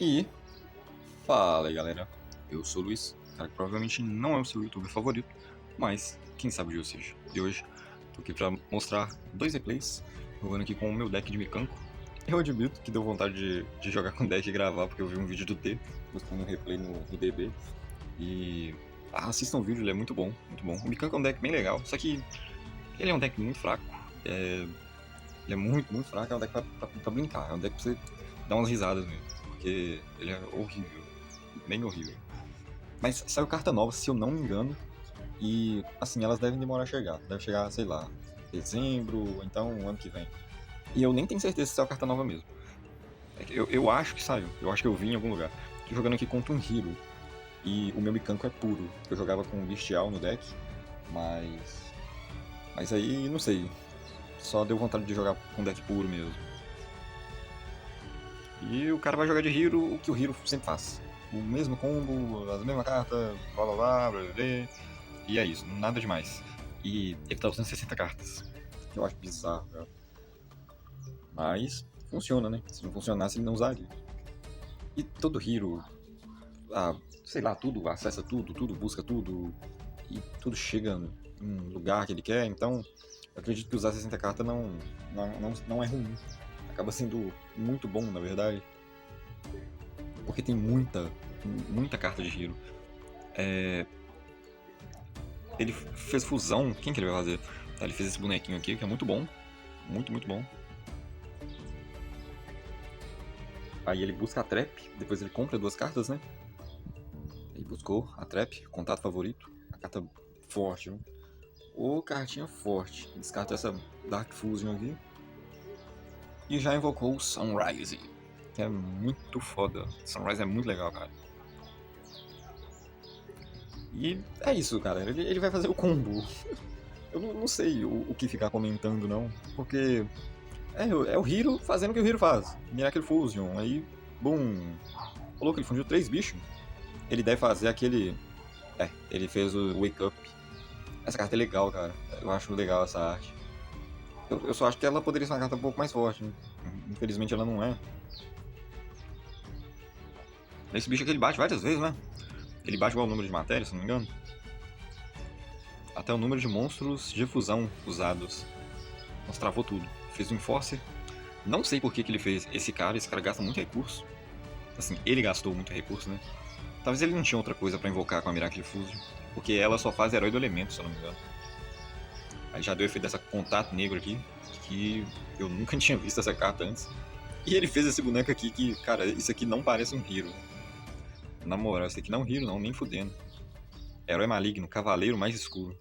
E fala aí, galera, eu sou o Luiz, cara que provavelmente não é o seu youtuber favorito, mas quem sabe o dia seja. E hoje tô aqui pra mostrar dois replays, jogando aqui com o meu deck de Mikanko. Eu admito que deu vontade de jogar com deck e gravar, porque eu vi um vídeo do T, mostrando um replay no DB. E assistam o vídeo, ele é muito bom, muito bom. O Mikanko é um deck bem legal, só que ele é um deck muito fraco. Ele é muito fraco, é um deck pra brincar, é um deck pra você dar umas risadas mesmo, porque ele é horrível, bem horrível. Mas saiu carta nova, se eu não me engano, e assim, elas devem demorar a chegar. Deve chegar, sei lá, dezembro, ou então ano que vem. E eu nem tenho certeza se saiu carta nova mesmo. Eu acho que saiu, eu acho que eu vi em algum lugar. Tô jogando aqui contra um Hero, e o meu Mikanko é puro. Eu jogava com Bestial no deck, mas aí, não sei, só deu vontade de jogar com deck puro mesmo. E o cara vai jogar de Hero o que o Hero sempre faz. O mesmo combo, as mesmas cartas, blá blá blá, blá, blá, blá, e é isso, nada demais. E ele tá usando 60 cartas. Eu acho bizarro, cara. Mas funciona, né? Se não funcionasse, ele não usaria. E todo Hero, sei lá, tudo, acessa tudo, busca tudo, e tudo chega em lugar que ele quer, então eu acredito que usar 60 cartas não é ruim. Acaba sendo muito bom, na verdade. Porque tem muita carta de Hero. Ele fez fusão, quem que ele vai fazer? Tá, ele fez esse bonequinho aqui, que é muito bom. Muito bom. Aí ele busca a Trap, depois ele compra duas cartas, né? Ele buscou a Trap, contato favorito. A carta forte, viu? Ô, cartinha forte. Descarta essa Dark Fusion aqui. E já invocou o Sunrise, que é muito foda. Sunrise é muito legal, cara. E é isso, cara. Ele vai fazer o combo. Eu não sei o que ficar comentando, não. Porque é o Hero fazendo o que o Hero faz. Miracle Fusion. Aí, bum. Falou que ele fundiu 3 bichos. Ele deve fazer aquele... ele fez o Wake Up. Essa carta é legal, cara. Eu acho legal essa arte. Eu só acho que ela poderia ser uma carta um pouco mais forte, né? Infelizmente ela não é. Esse bicho aqui ele bate várias vezes, né? Ele bate igual o número de matéria, se não me engano. Até o número de monstros de fusão usados. Nossa, travou tudo. Fez um Enforcer. Não sei por que ele fez esse cara gasta muito recurso. Assim, ele gastou muito recurso, né? Talvez ele não tinha outra coisa pra invocar com a Miracle Fusion. Porque ela só faz herói do elemento, se eu não me engano. Aí já deu o efeito dessa contato negro aqui, que eu nunca tinha visto essa carta antes. E ele fez esse boneco aqui que, cara, isso aqui não parece um Hero. Na moral, isso aqui não é um Hero não, nem fudendo. Herói maligno, cavaleiro mais escuro.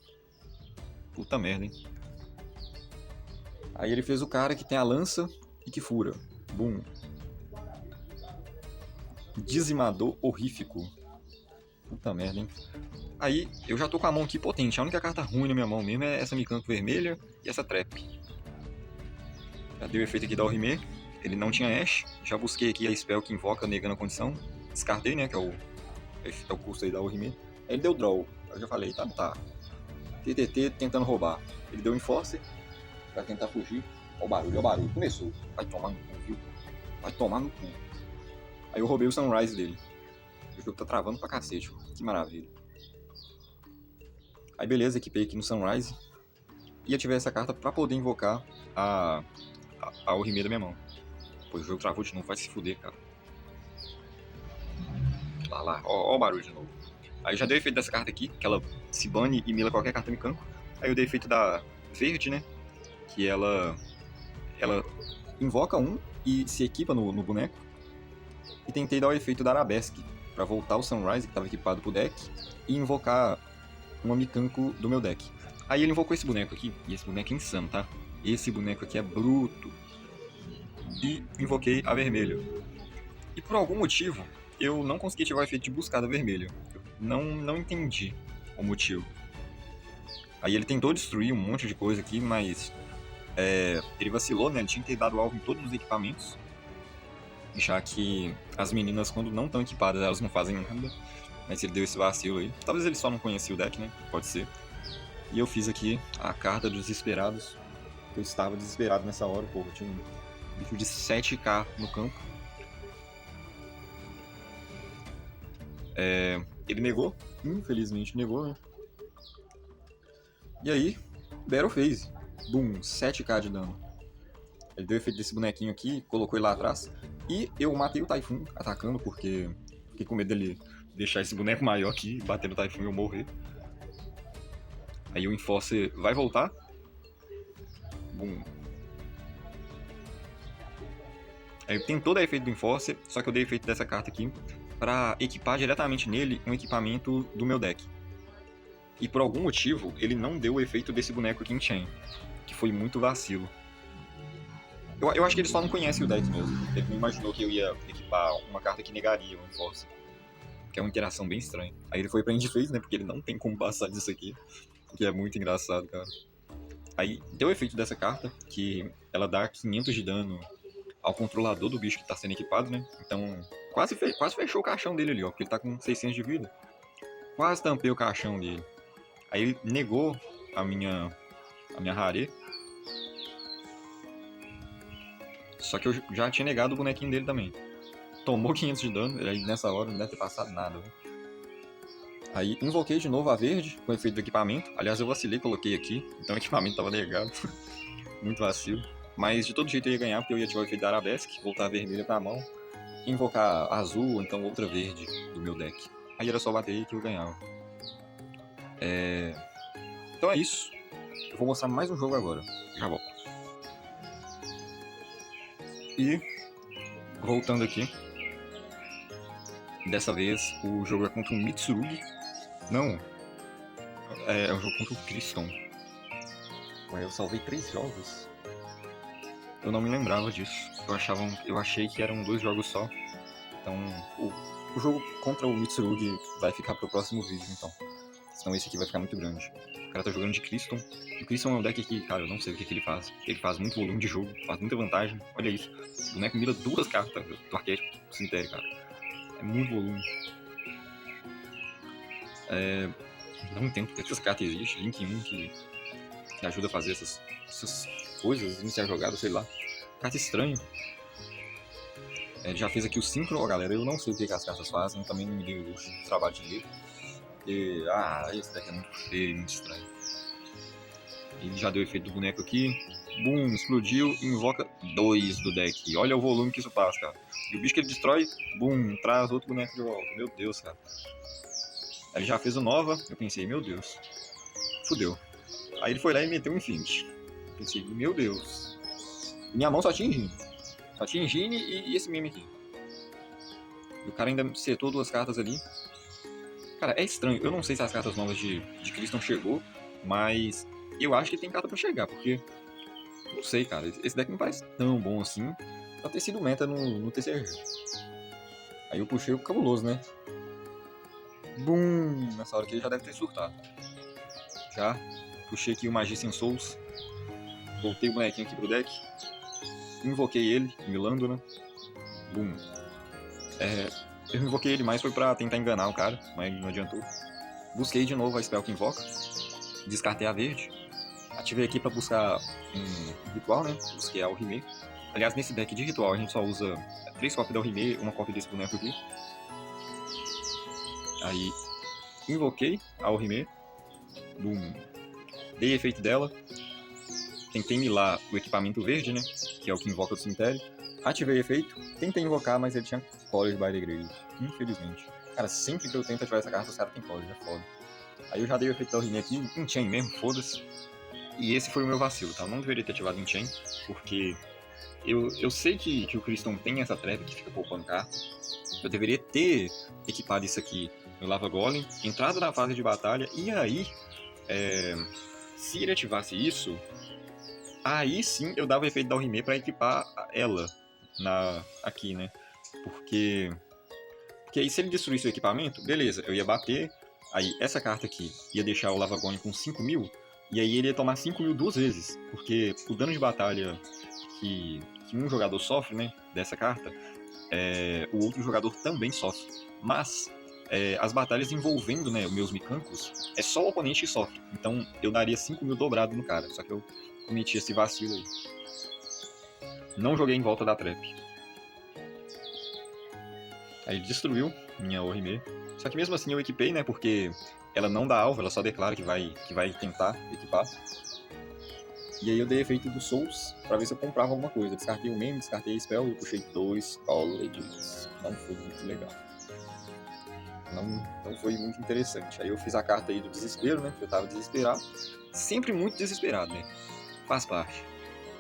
Puta merda, hein. Aí ele fez o cara que tem a lança e que fura. Boom. Dizimador horrífico. Puta merda, hein. Aí eu já tô com a mão aqui potente. A única carta ruim na minha mão mesmo é essa Mikanko vermelha e essa Trap. Já deu o efeito aqui da Orihime. Ele não tinha Ash. Já busquei aqui a spell que invoca negando a condição. Descartei, né, que é o custo aí da Orihime. Aí ele deu draw. Eu já falei, tá. TTT tentando roubar. Ele deu Enforcer pra tentar fugir. Ó o barulho. Começou. Vai tomar no cu, viu? Vai tomar no cu. Aí eu roubei o Sunrise dele. O jogo tá travando pra cacete, que maravilha. Aí beleza, equipei aqui no Sunrise. E ativei essa carta pra poder invocar a Orihime da minha mão. Pô, o jogo travou de novo, vai se fuder, cara. Lá, ó o barulho de novo. Aí eu já dei o efeito dessa carta aqui, que ela se bane e mila qualquer carta Mikanko. Aí eu dei o efeito da verde, né? Que ela invoca um e se equipa no boneco. E tentei dar o efeito da Arabesque, pra voltar o Sunrise, que estava equipado pro deck, e invocar uma Mikanko do meu deck. Aí ele invocou esse boneco aqui, e esse boneco é insano, tá? Esse boneco aqui é bruto. E invoquei a vermelha. E por algum motivo, eu não consegui ativar o efeito de buscada vermelha. Não entendi o motivo. Aí ele tentou destruir um monte de coisa aqui, mas ele vacilou, né? Ele tinha que ter dado alvo em todos os equipamentos. Já que as meninas, quando não estão equipadas, elas não fazem nada. Mas ele deu esse vacilo aí. Talvez ele só não conhecia o deck, né? Pode ser. E eu fiz aqui a carta dos desesperados. Eu estava desesperado nessa hora, pô. Eu tinha um bicho de 7k no campo. Ele negou, infelizmente negou, né? E aí, Battle Phase. Boom, 7k de dano. Ele deu efeito desse bonequinho aqui, colocou ele lá atrás. E eu matei o Typhoon atacando, porque fiquei com medo dele deixar esse boneco maior aqui, bater no Typhoon e eu morrer. Aí o Enforcer vai voltar. Boom. Aí tentou dar efeito do Enforcer, só que eu dei efeito dessa carta aqui pra equipar diretamente nele um equipamento do meu deck. E por algum motivo, ele não deu o efeito desse boneco aqui em Chain, que foi muito vacilo. Eu acho que ele só não conhece o deck mesmo. Ele não imaginou que eu ia equipar uma carta que negaria o Enforcer, que é uma interação bem estranha. Aí ele foi pra Endphase, né, porque ele não tem como passar disso aqui, que é muito engraçado, cara. Aí deu o efeito dessa carta, que ela dá 500 de dano ao controlador do bicho que tá sendo equipado, né? Então, quase fechou o caixão dele ali, ó, porque ele tá com 600 de vida. Quase tampei o caixão dele. Aí ele negou a minha Rare. Só que eu já tinha negado o bonequinho dele também. Tomou 500 de dano, aí nessa hora não deve ter passado nada, né? Aí invoquei de novo a verde com o efeito do equipamento. Aliás, eu vacilei, coloquei aqui, então o equipamento tava negado. Muito vacilo. Mas de todo jeito eu ia ganhar, porque eu ia ativar o efeito da Arabesque, voltar a vermelha pra mão, invocar azul, ou então outra verde do meu deck. Aí era só bater aí que eu ganhava. Então é isso. Eu vou mostrar mais um jogo agora. Já volto. E, voltando aqui. Dessa vez o jogo é contra o Mitsurugi. Não. É um jogo contra o Criston. Ué, eu salvei 3 jogos? Eu não me lembrava disso. Eu achei que eram 2 jogos só. Então, o jogo contra o Mitsurugi vai ficar pro próximo vídeo, então. Senão esse aqui vai ficar muito grande. O cara tá jogando de Criston. O Criston é um deck que, cara, eu não sei o que ele faz. Ele faz muito volume de jogo, faz muita vantagem. Olha isso. O boneco mira 2 cartas do arquétipo do cemitério, cara. É muito volume. Não entendo porque essas cartas existem. Link 1 que ajuda a fazer essas coisas, iniciar a jogada, sei lá. Carta estranha. Já fez aqui o Synchro, galera. Eu não sei o que as cartas fazem, também não me dei o trabalho de ler. E, esse deck é muito feio, muito estranho. Ele já deu o efeito do boneco aqui. Boom, explodiu, invoca 2 do deck. Olha o volume que isso faz, cara. E o bicho que ele destrói, boom, traz outro boneco de volta. Meu Deus, cara. Ele já fez o Nova, eu pensei, meu Deus. Fudeu. Aí ele foi lá e meteu um Infinity. Pensei, meu Deus. Minha mão só tinha Engine. Só tinha Engine e esse meme aqui. E o cara ainda setou 2 cartas ali. Cara, é estranho. Eu não sei se as cartas novas de Criston chegou, mas eu acho que tem carta pra chegar, porque... Não sei, cara. Esse deck não parece tão bom assim pra ter sido meta no TCG. Aí eu puxei o cabuloso, né? Boom! Nessa hora que ele já deve ter surtado. Já puxei aqui o Magician Souls. Voltei o bonequinho aqui pro deck. Invoquei ele, Milando, né? Boom. Eu invoquei ele mais foi pra tentar enganar o cara, mas não adiantou. Busquei de novo a spell que invoca. Descartei a verde. Ativei aqui pra buscar um ritual, né? Busquei a Orihime. Aliás, nesse deck de ritual a gente só usa 3 cópias da Orihime, uma cópia desse boneco aqui. Aí, invoquei a Orihime. Boom. Dei efeito dela. Tentei milar o equipamento verde, né? Que é o que invoca do cemitério. Ativei efeito. Tentei invocar, mas ele tinha College by the Grave. Infelizmente. Cara, sempre que eu tento ativar essa carta, os caras têm College, é foda. Aí eu já dei o efeito da Orihime aqui, em Chain mesmo, foda-se. E esse foi o meu vacilo, tá? Eu não deveria ter ativado em Chain, porque eu sei que o Criston tem essa trap que fica poupando carta. Eu deveria ter equipado isso aqui no Lava Golem, entrado na fase de batalha, e aí, se ele ativasse isso, aí sim eu dava o efeito da Orihime pra equipar ela aqui, né? Porque aí se ele destruísse o equipamento, beleza, eu ia bater, aí essa carta aqui ia deixar o Lava Golem com 5.000, e aí ele ia tomar 5.000 2 vezes, porque o dano de batalha que um jogador sofre, né, dessa carta, o outro jogador também sofre. Mas as batalhas envolvendo, né, os meus Mikankos, é só o oponente que sofre. Então eu daria 5.000 dobrado no cara, só que eu cometi esse vacilo aí. Não joguei em volta da trap. Aí ele destruiu minha Orihime. Só que mesmo assim eu equipei, né? Porque ela não dá alvo, ela só declara que vai tentar equipar. E aí eu dei efeito do Souls pra ver se eu comprava alguma coisa. Descartei o meme, descartei a spell e puxei 2 Colorids. Não foi muito legal. Não foi muito interessante. Aí eu fiz a carta aí do desespero, né? Eu tava desesperado. Sempre muito desesperado, né? Faz parte.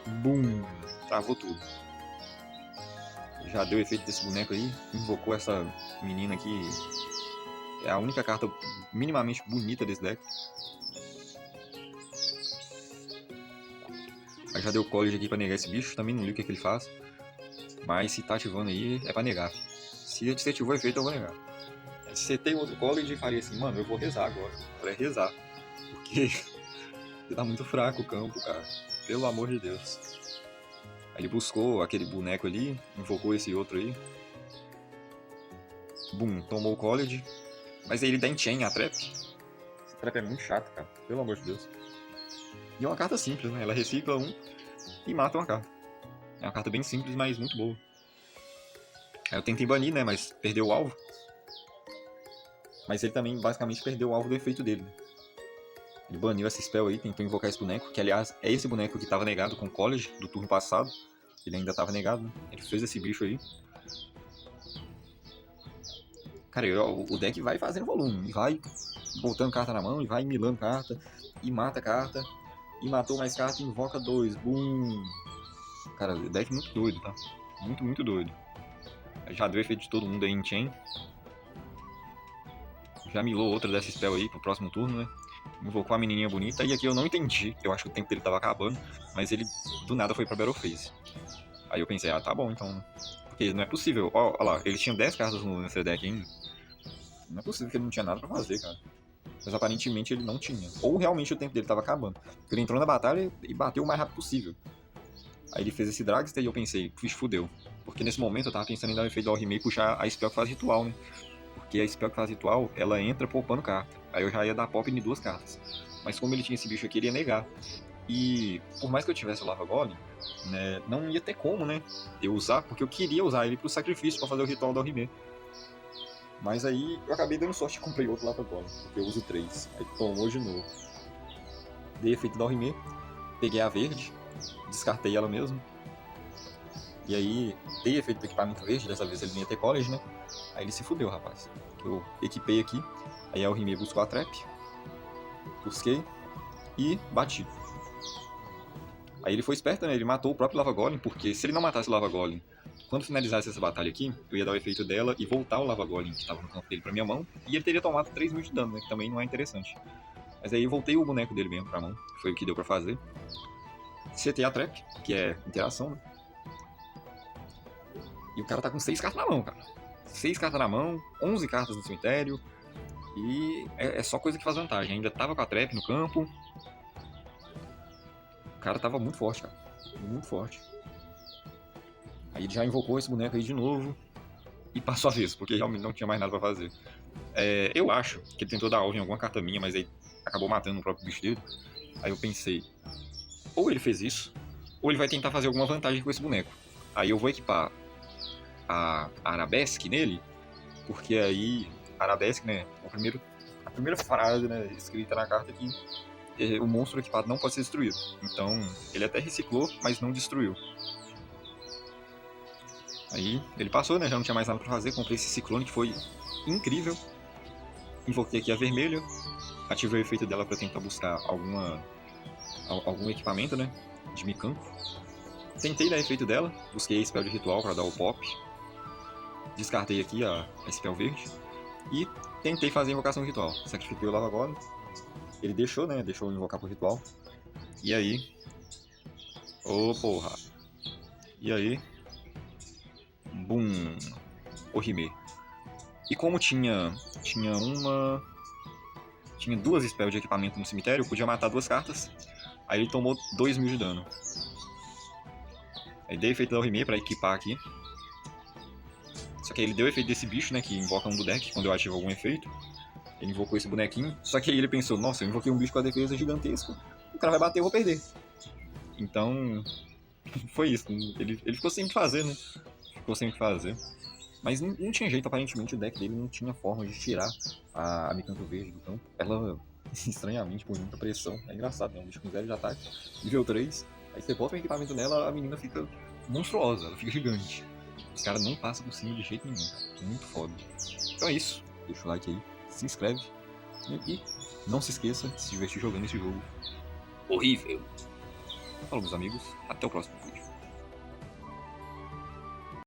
Bum! Travou tudo. Já deu efeito desse boneco aí. Invocou essa menina aqui. É a única carta minimamente bonita desse deck. Aí já deu college aqui pra negar esse bicho. Também não li o que ele faz. Mas se tá ativando aí, é pra negar. Se ativou o efeito, eu vou negar. Se tem outro college, faria assim, mano, eu vou rezar agora. Pra rezar. Porque tá muito fraco o campo, cara. Pelo amor de Deus. Aí ele buscou aquele boneco ali, invocou esse outro aí. Bum, tomou o college. Mas aí ele dá enchain a trap. Essa trap é muito chato, cara. Pelo amor de Deus. E é uma carta simples, né? Ela recicla um e mata uma carta. É uma carta bem simples, mas muito boa. Aí eu tentei banir, né? Mas perdeu o alvo. Mas ele também basicamente perdeu o alvo do efeito dele. Ele baniu essa spell aí, tentou invocar esse boneco, que aliás é esse boneco que estava negado com o college do turno passado. Ele ainda estava negado, né? Ele fez esse bicho aí. Cara, o deck vai fazendo volume, e vai botando carta na mão, e vai milando carta, e mata carta, e matou mais carta, invoca 2, boom. Cara, o deck é muito doido, tá? Muito, muito doido. Já deu efeito de todo mundo aí em chain. Já milou outra dessa spell aí pro próximo turno, né? Invocou a menininha bonita, e aqui eu não entendi. Eu acho que o tempo dele tava acabando, mas ele do nada foi pra Battle Phase. Aí eu pensei, ah, tá bom, então. Porque não é possível. Ó, ó lá, ele tinha 10 cartas nesse deck ainda. Não é possível que ele não tinha nada pra fazer, cara. Mas aparentemente ele não tinha. Ou realmente o tempo dele tava acabando. Porque ele entrou na batalha e bateu o mais rápido possível. Aí ele fez esse Dragster e eu pensei, fudeu. Porque nesse momento eu tava pensando em dar o efeito do Orihime e puxar a spell que faz ritual, né? Porque a spell que faz ritual, ela entra poupando carta. Aí eu já ia dar pop em 2 cartas. Mas como ele tinha esse bicho aqui, ele ia negar. E por mais que eu tivesse o Lava Golem, né, não ia ter como, né, eu usar, porque eu queria usar ele pro sacrifício pra fazer o ritual do Orihime. Mas aí eu acabei dando sorte e comprei outro Lava Golem, porque eu uso 3. Aí tomou de novo. Dei efeito do Orihime, peguei a verde, descartei ela mesmo. E aí dei efeito do equipamento verde, dessa vez ele não ia ter college, né? Aí ele se fudeu, rapaz. Eu equipei aqui, aí a Orihime buscou a trap, busquei e bati. Aí ele foi esperto, né? Ele matou o próprio Lava Golem, porque se ele não matasse o Lava Golem, quando finalizasse essa batalha aqui, eu ia dar o efeito dela e voltar o Lava Golem que estava no campo dele pra minha mão, e ele teria tomado 3.000 de dano, né? Que também não é interessante. Mas aí eu voltei o boneco dele mesmo pra mão, foi o que deu pra fazer. Setei a trap, que é interação, né? E o cara tá com 6 cartas na mão, cara. 6 cartas na mão, 11 cartas no cemitério, e é só coisa que faz vantagem. Ainda tava com a trap no campo. O cara tava muito forte, cara. Muito forte. Aí ele já invocou esse boneco aí de novo. E passou a vez, porque realmente não tinha mais nada pra fazer. Eu acho que ele tentou dar alvo em alguma carta minha, mas aí acabou matando o próprio bicho dele. Aí eu pensei, ou ele fez isso, ou ele vai tentar fazer alguma vantagem com esse boneco. Aí eu vou equipar a Arabesque nele, porque aí, Arabesque, né, a primeira frase, né, escrita na carta aqui, o monstro equipado não pode ser destruído. Então, ele até reciclou, mas não destruiu. Aí, ele passou, né, já não tinha mais nada pra fazer, comprei esse Ciclone que foi incrível. Invoquei aqui a vermelha, ativei o efeito dela pra tentar buscar algum equipamento, né, de Mikanko. Tentei dar efeito dela, busquei a spell de ritual pra dar o pop. Descartei aqui a spell verde e tentei fazer a invocação ritual. Sacrifiquei o Lava Golem. Ele deixou, né? Deixou eu invocar pro ritual. E aí? Ô, porra. E aí? Bum. Orihime. E como tinha duas spells de equipamento no cemitério, eu podia matar 2 cartas. Aí ele tomou 2.000 de dano. Aí dei efeito da Orihime pra equipar aqui. Só que aí ele deu o efeito desse bicho, né, que invoca um do deck quando eu ativo algum efeito. Ele invocou esse bonequinho, só que aí ele pensou, nossa, eu invoquei um bicho com a defesa gigantesca, o cara vai bater, eu vou perder. Então, foi isso, ele ficou sem o que fazer, né? Ficou sem o que fazer. Mas não tinha jeito, aparentemente o deck dele não tinha forma de tirar a Mikanto verde do campo. Ela, estranhamente, por muita pressão. É engraçado, né? Um bicho com 0 de ataque, nível 3. Aí você bota um equipamento nela, a menina fica monstruosa, ela fica gigante. Os caras não passam por cima de jeito nenhum, cara. Muito foda. Então é isso. Deixa o like aí, se inscreve. E não se esqueça de se divertir jogando esse jogo horrível. Falou, meus amigos. Até o próximo vídeo.